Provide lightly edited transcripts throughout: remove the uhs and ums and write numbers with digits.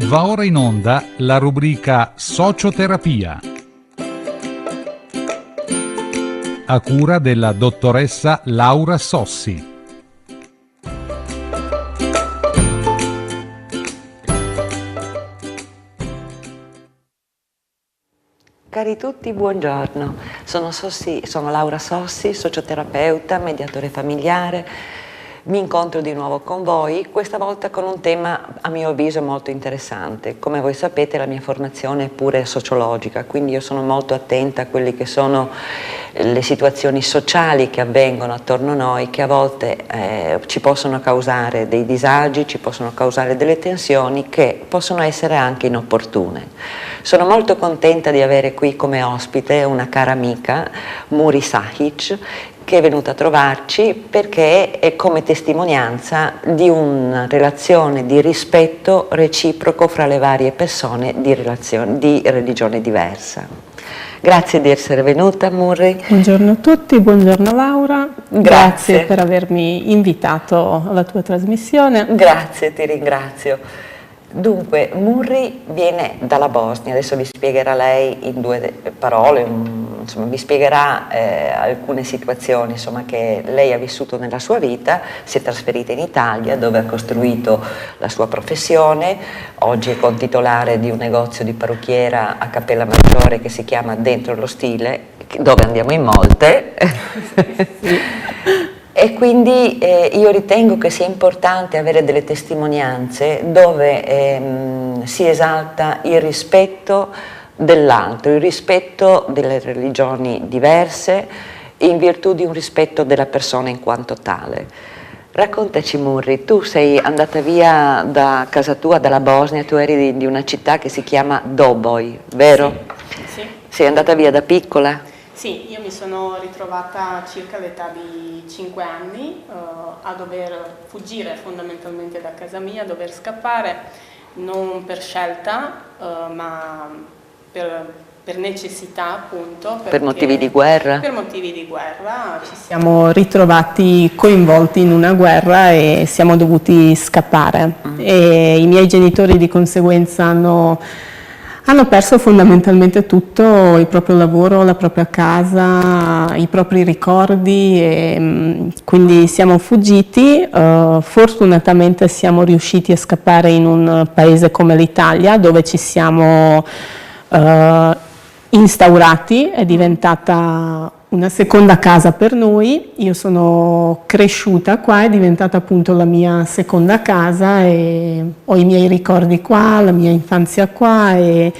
Va ora in onda la rubrica Socioterapia, a cura della dottoressa Laura Sossi. Cari tutti, buongiorno. Sono Laura Sossi, socioterapeuta, mediatore familiare. Mi incontro di nuovo con voi, questa volta con un tema a mio avviso molto interessante. Come voi sapete, la mia formazione è pure sociologica, quindi io sono molto attenta a quelle che sono le situazioni sociali che avvengono attorno a noi, che a volte ci possono causare dei disagi, ci possono causare delle tensioni che possono essere anche inopportune. Sono molto contenta di avere qui come ospite una cara amica, Muri Sahic, che è venuta a trovarci perché è come testimonianza di una relazione di rispetto reciproco fra le varie persone di religione diversa. Grazie di essere venuta, Muri. Buongiorno a tutti, buongiorno Laura. Grazie per avermi invitato alla tua trasmissione. Grazie, ti ringrazio. Dunque, Muri viene dalla Bosnia, adesso vi spiegherà lei in due parole, insomma, vi spiegherà alcune situazioni insomma, che lei ha vissuto nella sua vita. Si è trasferita in Italia dove ha costruito la sua professione, oggi è contitolare di un negozio di parrucchiera a Cappella Maggiore che si chiama Dentro lo Stile, dove andiamo in molte. Sì. E quindi io ritengo che sia importante avere delle testimonianze dove si esalta il rispetto dell'altro, il rispetto delle religioni diverse in virtù di un rispetto della persona in quanto tale. Raccontaci, Muri, tu sei andata via da casa tua, dalla Bosnia, tu eri di una città che si chiama Doboj, vero? Sì. Sei andata via da piccola? Sì, io mi sono ritrovata circa all'età di 5 anni a dover fuggire fondamentalmente da casa mia, a dover scappare, non per scelta, ma per necessità, appunto. Per motivi di guerra? Per motivi di guerra, ci siamo ritrovati coinvolti in una guerra e siamo dovuti scappare. E i miei genitori di conseguenza hanno perso fondamentalmente tutto, il proprio lavoro, la propria casa, i propri ricordi e quindi siamo fuggiti. Fortunatamente siamo riusciti a scappare in un paese come l'Italia dove ci siamo instaurati, è diventata una seconda casa per noi. Io sono cresciuta qua, è diventata appunto la mia seconda casa e ho i miei ricordi qua, la mia infanzia qua e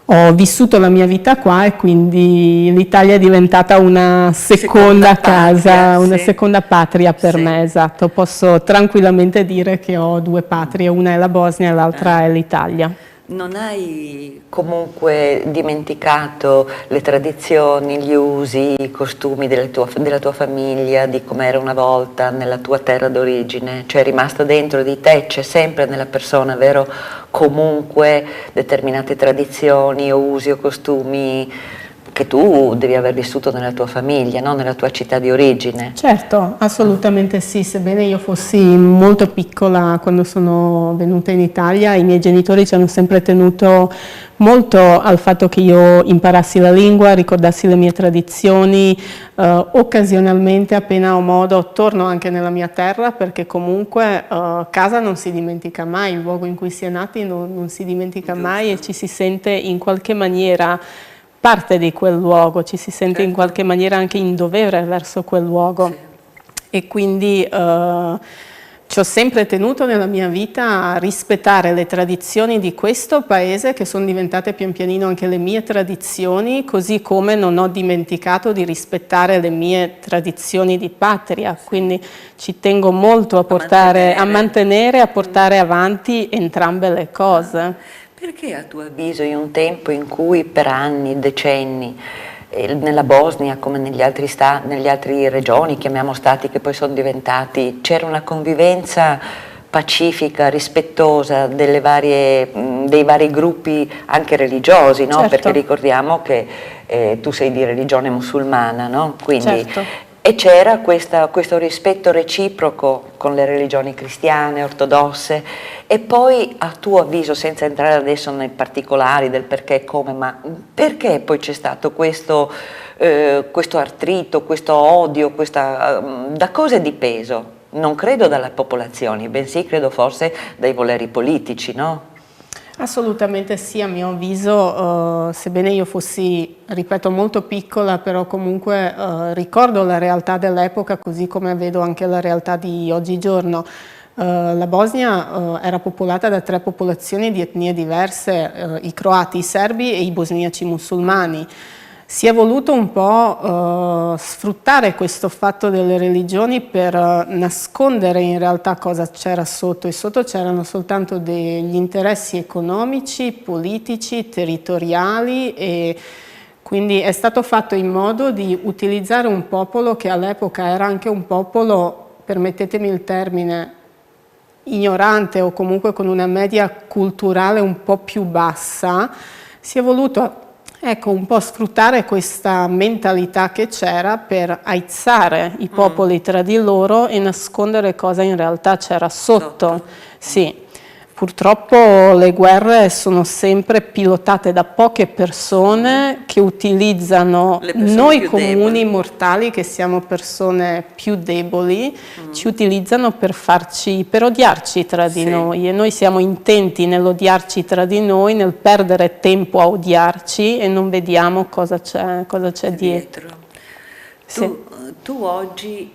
ho vissuto la mia vita qua e quindi l'Italia è diventata una seconda casa, patria, una seconda patria per me, esatto. Posso tranquillamente dire che ho due patrie, una è la Bosnia e l'altra è l'Italia. Non hai comunque dimenticato le tradizioni, gli usi, i costumi della tua famiglia, di com'era una volta nella tua terra d'origine? Cioè è rimasta dentro di te, c'è sempre nella persona, vero? Comunque determinate tradizioni o usi o costumi che tu devi aver vissuto nella tua famiglia, no? Nella tua città di origine. Certo, assolutamente sì, sebbene io fossi molto piccola quando sono venuta in Italia, i miei genitori ci hanno sempre tenuto molto al fatto che io imparassi la lingua, ricordassi le mie tradizioni, occasionalmente appena ho modo torno anche nella mia terra perché comunque casa non si dimentica mai, il luogo in cui si è nati non si dimentica mai e ci si sente in qualche maniera parte di quel luogo, ci si sente in qualche maniera anche in dovere verso quel luogo e quindi ci ho sempre tenuto nella mia vita a rispettare le tradizioni di questo paese che sono diventate pian pianino anche le mie tradizioni, così come non ho dimenticato di rispettare le mie tradizioni di patria, quindi ci tengo molto a mantenere, a portare avanti entrambe le cose. Perché a tuo avviso in un tempo in cui per anni, decenni, nella Bosnia come negli altri regioni, chiamiamo stati che poi sono diventati, c'era una convivenza pacifica, rispettosa dei vari gruppi anche religiosi, no? Certo. Perché ricordiamo che tu sei di religione musulmana, no? Quindi, certo. e c'era questo rispetto reciproco con le religioni cristiane, ortodosse, e poi a tuo avviso, senza entrare adesso nei particolari del perché e come, ma perché poi c'è stato questo artrito, questo odio, da cosa è dipeso? Non credo dalle popolazioni, bensì credo forse dai voleri politici, no? Assolutamente sì, a mio avviso, sebbene io fossi, ripeto, molto piccola, però comunque ricordo la realtà dell'epoca così come vedo anche la realtà di oggigiorno. La Bosnia era popolata da 3 popolazioni di etnie diverse, i croati, i serbi e i bosniaci musulmani. Si è voluto un po' sfruttare questo fatto delle religioni per nascondere in realtà cosa c'era sotto, e sotto c'erano soltanto degli interessi economici, politici, territoriali, e quindi è stato fatto in modo di utilizzare un popolo che all'epoca era anche un popolo, permettetemi il termine, ignorante o comunque con una media culturale un po' più bassa. Si è voluto un po' sfruttare questa mentalità che c'era per aizzare i popoli tra di loro e nascondere cosa in realtà c'era sotto. Sì. Purtroppo le guerre sono sempre pilotate da poche persone che utilizzano noi comuni mortali, che siamo persone più deboli, ci utilizzano per odiarci tra di noi, e noi siamo intenti nell'odiarci tra di noi, nel perdere tempo a odiarci e non vediamo cosa c'è dietro. Tu oggi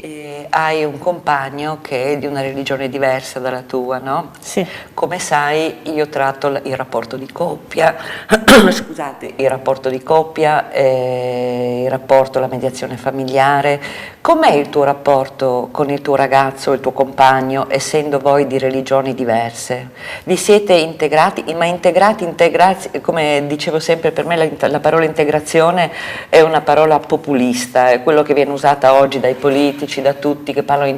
hai un compagno che è di una religione diversa dalla tua, no? Sì. Come sai, io tratto il rapporto di coppia, scusate, il rapporto di coppia, la mediazione familiare. Com'è il tuo rapporto con il tuo ragazzo, il tuo compagno, essendo voi di religioni diverse? Vi siete integrati, ma integrati, come dicevo sempre, per me la parola integrazione è una parola populista, è quello che viene usata oggi dai politici, da tutti che parlano di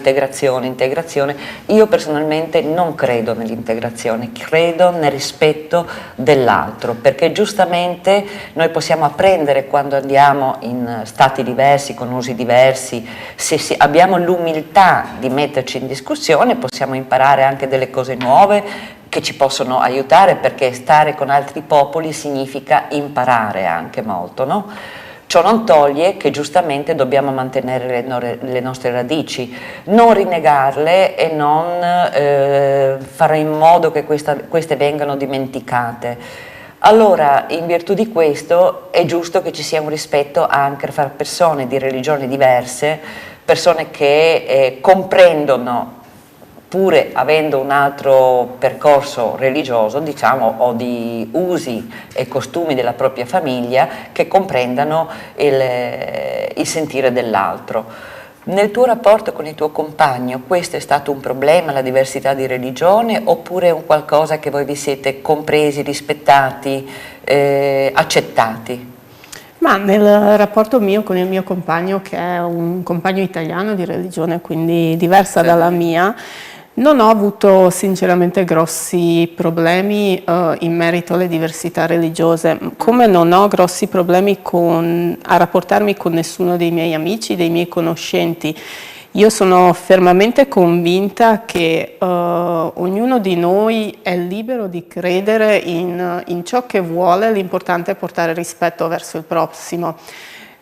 integrazione. Io personalmente non credo nell'integrazione, credo nel rispetto dell'altro, perché giustamente noi possiamo apprendere quando andiamo in stati diversi, con usi diversi. Se abbiamo l'umiltà di metterci in discussione, possiamo imparare anche delle cose nuove che ci possono aiutare, perché stare con altri popoli significa imparare anche molto, no? Ciò non toglie che giustamente dobbiamo mantenere le nostre radici, non rinnegarle e non fare in modo che queste vengano dimenticate. Allora, in virtù di questo, è giusto che ci sia un rispetto anche fra persone di religioni diverse, persone che comprendono, pur avendo un altro percorso religioso, diciamo, o di usi e costumi della propria famiglia, che comprendano il sentire dell'altro. Nel tuo rapporto con il tuo compagno, questo è stato un problema, la diversità di religione, oppure è un qualcosa che voi vi siete compresi, rispettati, accettati? Ma nel rapporto mio con il mio compagno, che è un compagno italiano di religione, quindi diversa dalla mia, non ho avuto sinceramente grossi problemi in merito alle diversità religiose, come non ho grossi problemi a rapportarmi con nessuno dei miei amici, dei miei conoscenti. Io sono fermamente convinta che ognuno di noi è libero di credere in ciò che vuole, l'importante è portare rispetto verso il prossimo.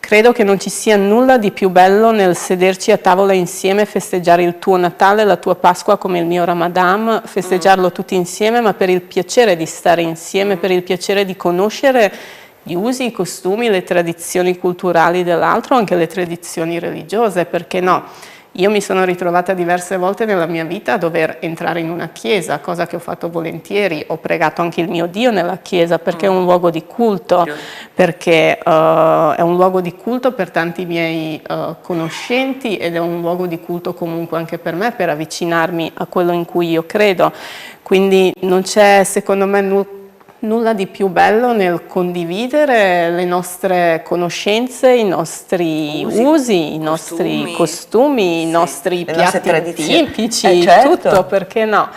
Credo che non ci sia nulla di più bello nel sederci a tavola insieme e festeggiare il tuo Natale, la tua Pasqua come il mio Ramadan, festeggiarlo tutti insieme, ma per il piacere di stare insieme, per il piacere di conoscere gli usi, i costumi, le tradizioni culturali dell'altro, anche le tradizioni religiose, perché no? Io mi sono ritrovata diverse volte nella mia vita a dover entrare in una chiesa, cosa che ho fatto volentieri. Ho pregato anche il mio Dio nella chiesa, perché è un luogo di culto, perché è un luogo di culto per tanti miei conoscenti, ed è un luogo di culto comunque anche per me, per avvicinarmi a quello in cui io credo. Quindi non c'è, secondo me, Nulla di più bello nel condividere le nostre conoscenze, i nostri usi, i nostri costumi, i nostri piatti tipici, certo. tutto, perché no?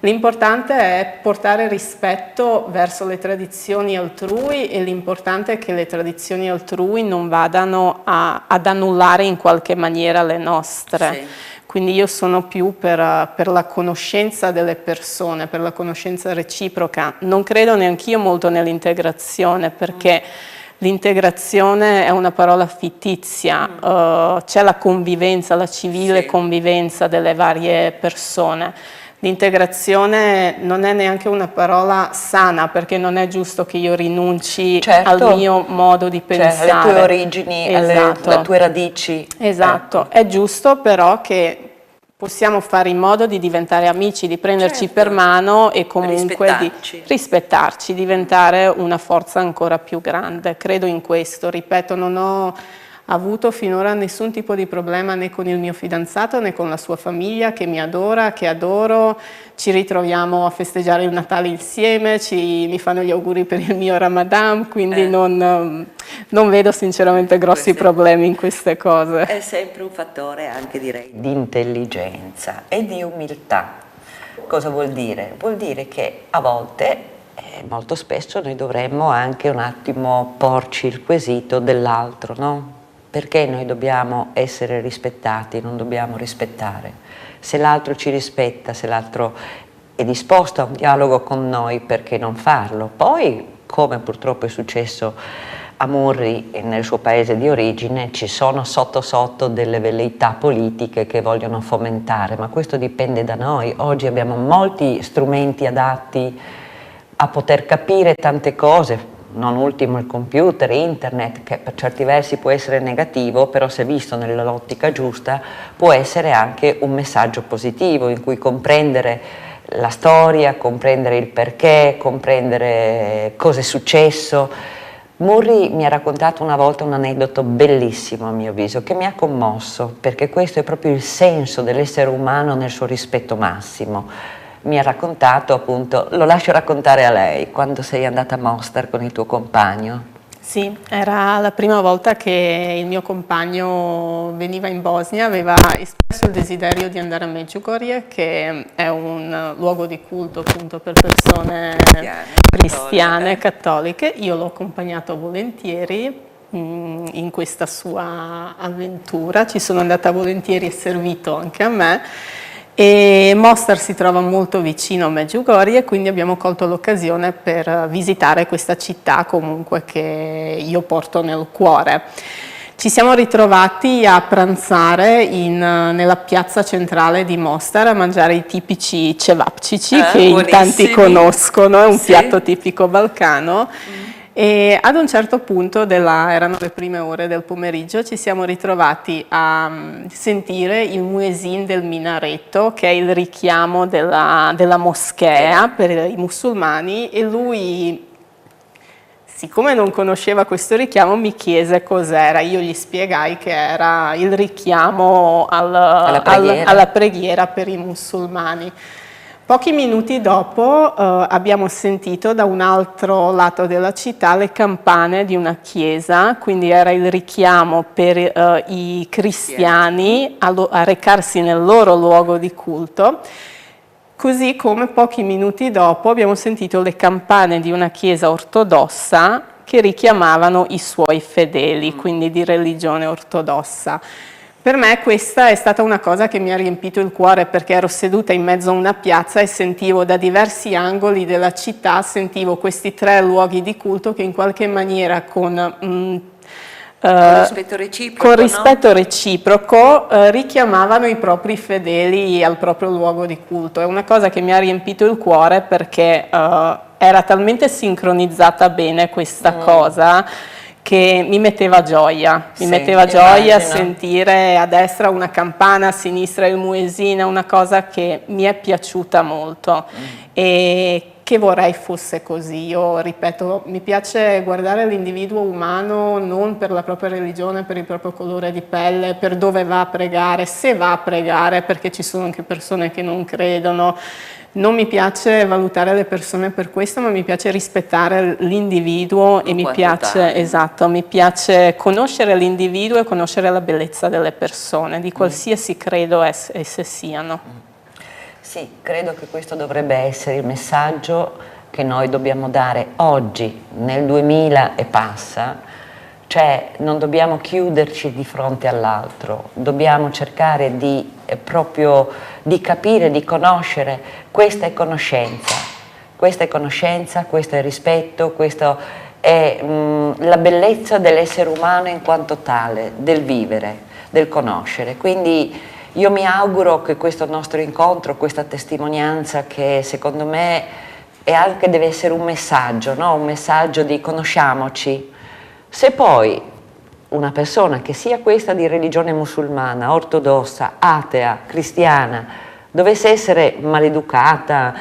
L'importante è portare rispetto verso le tradizioni altrui e l'importante è che le tradizioni altrui non vadano ad annullare in qualche maniera le nostre. Sì. Quindi io sono più per la conoscenza delle persone, per la conoscenza reciproca. Non credo neanch'io molto nell'integrazione, perché l'integrazione è una parola fittizia, c'è la convivenza, la civile convivenza delle varie persone. L'integrazione non è neanche una parola sana, perché non è giusto che io rinunci al mio modo di pensare. Alle tue origini, alle tue radici. Esatto, è giusto però che possiamo fare in modo di diventare amici, di prenderci per mano e comunque di rispettarci, diventare una forza ancora più grande. Credo in questo, ripeto, non ho avuto finora nessun tipo di problema né con il mio fidanzato né con la sua famiglia che mi adora, che adoro, ci ritroviamo a festeggiare il Natale insieme, mi fanno gli auguri per il mio Ramadan, quindi non vedo sinceramente grossi problemi in queste cose. È sempre un fattore anche direi di intelligenza e di umiltà. Cosa vuol dire? Vuol dire che a volte molto spesso noi dovremmo anche un attimo porci il quesito dell'altro, no? Perché noi dobbiamo essere rispettati, non dobbiamo rispettare? Se l'altro ci rispetta, se l'altro è disposto a un dialogo con noi, perché non farlo? Poi, come purtroppo è successo a Murri nel suo paese di origine, ci sono sotto sotto delle velleità politiche che vogliono fomentare, ma questo dipende da noi. Oggi abbiamo molti strumenti adatti a poter capire tante cose, non ultimo il computer, internet, che per certi versi può essere negativo, però se visto nell'ottica giusta può essere anche un messaggio positivo in cui comprendere la storia, comprendere il perché, comprendere cosa è successo. Murri mi ha raccontato una volta un aneddoto bellissimo a mio avviso, che mi ha commosso, perché questo è proprio il senso dell'essere umano nel suo rispetto massimo. Mi ha raccontato, appunto, lo lascio raccontare a lei, quando sei andata a Mostar con il tuo compagno. Sì, era la prima volta che il mio compagno veniva in Bosnia, aveva espresso il desiderio di andare a Medjugorje, che è un luogo di culto appunto per persone cristiane, cattoliche. Io l'ho accompagnato volentieri in questa sua avventura, ci sono andata volentieri e servito anche a me. E Mostar si trova molto vicino a Medjugorje, quindi abbiamo colto l'occasione per visitare questa città comunque che io porto nel cuore. Ci siamo ritrovati a pranzare nella piazza centrale di Mostar a mangiare i tipici cevapcici che in tanti conoscono, è un piatto tipico balcano. E ad un certo punto, erano le prime ore del pomeriggio, ci siamo ritrovati a sentire il muezzin del minaretto, che è il richiamo della moschea per i musulmani, e lui, siccome non conosceva questo richiamo, mi chiese cos'era. Io gli spiegai che era il richiamo alla preghiera per i musulmani. Pochi minuti dopo abbiamo sentito da un altro lato della città le campane di una chiesa, quindi era il richiamo per i cristiani a recarsi nel loro luogo di culto, così come pochi minuti dopo abbiamo sentito le campane di una chiesa ortodossa che richiamavano i suoi fedeli, quindi di religione ortodossa. Per me questa è stata una cosa che mi ha riempito il cuore, perché ero seduta in mezzo a una piazza e sentivo da diversi angoli della città, sentivo questi tre luoghi di culto che in qualche maniera con rispetto reciproco richiamavano i propri fedeli al proprio luogo di culto. È una cosa che mi ha riempito il cuore, perché era talmente sincronizzata bene questa cosa che mi metteva gioia, sentire a destra una campana, a sinistra il muezzin, una cosa che mi è piaciuta molto e che vorrei fosse così. Io ripeto, mi piace guardare l'individuo umano non per la propria religione, per il proprio colore di pelle, per dove va a pregare, se va a pregare, perché ci sono anche persone che non credono, Non mi piace valutare le persone per questo, ma mi piace rispettare l'individuo e mi piace, esatto, mi piace conoscere l'individuo e conoscere la bellezza delle persone, di qualsiasi credo esse siano. Sì, credo che questo dovrebbe essere il messaggio che noi dobbiamo dare oggi, nel 2000 e passa, cioè non dobbiamo chiuderci di fronte all'altro, dobbiamo cercare di proprio di capire, di conoscere. Questa è conoscenza, questo è rispetto, questo è la bellezza dell'essere umano in quanto tale, del vivere, del conoscere. Quindi io mi auguro che questo nostro incontro, questa testimonianza che secondo me è anche deve essere un messaggio, no? Un messaggio di conosciamoci. Se poi una persona che sia questa di religione musulmana, ortodossa, atea, cristiana, dovesse essere maleducata,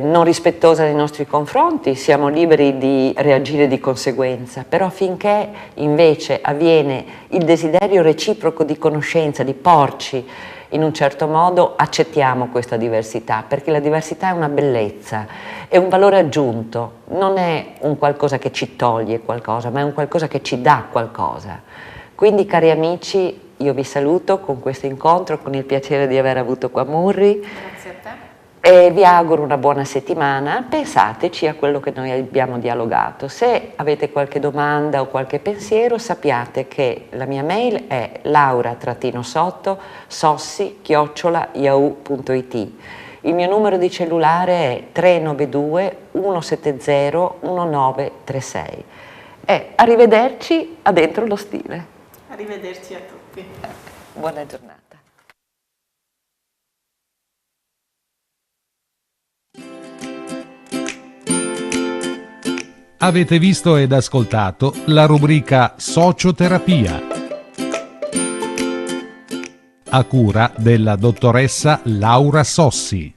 non rispettosa nei nostri confronti, siamo liberi di reagire di conseguenza, però finché invece avviene il desiderio reciproco di conoscenza, di porci in un certo modo, accettiamo questa diversità, perché la diversità è una bellezza, è un valore aggiunto, non è un qualcosa che ci toglie qualcosa, ma è un qualcosa che ci dà qualcosa. Quindi, cari amici, io vi saluto con questo incontro, con il piacere di aver avuto qua Murri. Grazie a te. E vi auguro una buona settimana. Pensateci a quello che noi abbiamo dialogato. Se avete qualche domanda o qualche pensiero, sappiate che la mia mail è laura-sossi@yahoo.it. Il mio numero di cellulare è 392 170 1936. E arrivederci a Dentro lo Stile. Arrivederci a tutti. Buona giornata. Avete visto ed ascoltato la rubrica Socioterapia, a cura della dottoressa Laura Sossi.